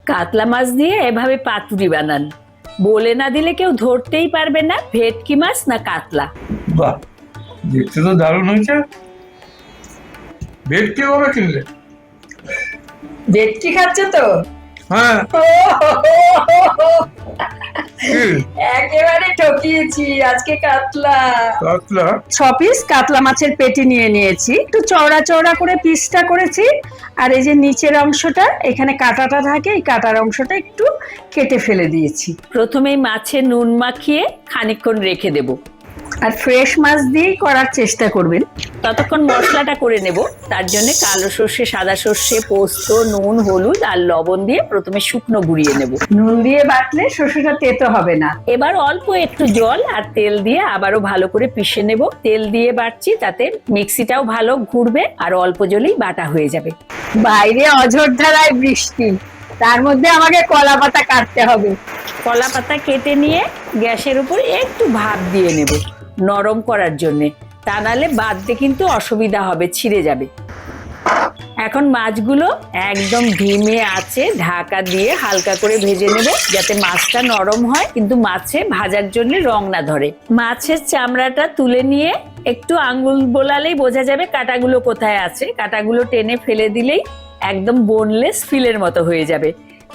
কাতলা মাছ দিয়ে এভাবে পাতুরি বানান, বলে না দিলে কেউ ধরতেই পারবে না ভেটকি মাছ না কাতলা। বাহ, দেখতে তো দারুণ হয়েছে। ভেটকি কবে কিনলে? ভেটকি খাচ্ছে তো? হ্যাঁ। কি? একেবারে ঠকিয়েছি, আজকে কাতলা। কাতলা? 6 পিস কাতলা মাছের পেটি নিয়ে নিয়েছি, একটু চওড়া চওড়া করে পিসটা করেছি। আর এই যে নিচের অংশটা, এখানে কাঁটাটা থাকে, এই কাটার অংশটা একটু কেটে ফেলে দিয়েছি। প্রথমেই মাছে নুন মাখিয়ে খানিকক্ষণ রেখে দেব। আর ফ্রেশ মাছ দিয়েই করার চেষ্টা করবেন। ততক্ষণ মশলাটা করে নেব। তার জন্য কালো সর্ষে, সাদা সর্ষে, পোস্ত, নুন, হলুদ আর লবণ দিয়ে প্রথমে শুকনো গুঁড়িয়ে নেব। নুন দিয়ে বাটলে সর্ষেটা তেতো হবে না। এবার অল্প একটু জল আর তেল দিয়ে আবারও ভালো করে পিষে নেব। তেল দিয়ে বাটছি, তাতে মিক্সিটাও ভালো ঘুরবে আর অল্প জলেই বাটা হয়ে যাবে। বাইরে অঝোর ধারায় বৃষ্টি, তার মধ্যে আমাকে কলা পাতা কাটতে হবে। কলা পাতা কেটে নিয়ে গ্যাসের উপর একটু ভাপ দিয়ে নেব নরম করার জন্য, তা নাহলে বাঁধতে কিন্তু অসুবিধা হবে, ছিঁড়ে যাবে। এখন মাছগুলো একদম ধিমে আঁচে ঢাকা দিয়ে হালকা করে ভেজে নেব, যাতে মাছটা নরম হয় কিন্তু মাছে ভাজার জন্য রং না ধরে। মাছের চামড়াটা তুলে নিয়ে একটু আঙ্গুল বোলালেই বোঝা যাবে কাঁটাগুলো কোথায় আছে। কাঁটাগুলো টেনে ফেলে দিলেই একদম বোনলেস ফিলের মতো হয়ে যাবে।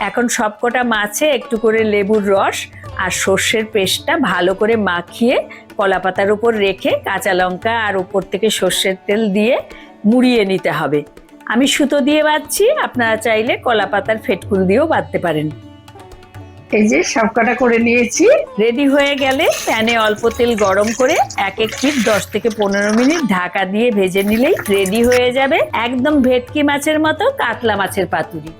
এখন সবকটা মাছে একটু করে লেবুর রস আর সর্ষের পেস্টটা ভালো করে মাখিয়ে কলা পাতার উপর রেখে কাঁচা লঙ্কা আর উপর থেকে সর্ষের তেল দিয়ে মুড়িয়ে নিতে হবে। আমি সুতো দিয়ে বাঁধছি, আপনারা চাইলে কলা পাতার ফেটকুল দিয়েও বাঁধতে পারেন। এই যে সবকটা করে নিয়েছি। রেডি হয়ে গেলে প্যানে অল্প তেল গরম করে এক এক পিস 10 থেকে 15 মিনিট ঢাকা দিয়ে ভেজে নিলেই রেডি হয়ে যাবে একদম ভেটকি মাছের মতো কাতলা মাছের পাতুরি।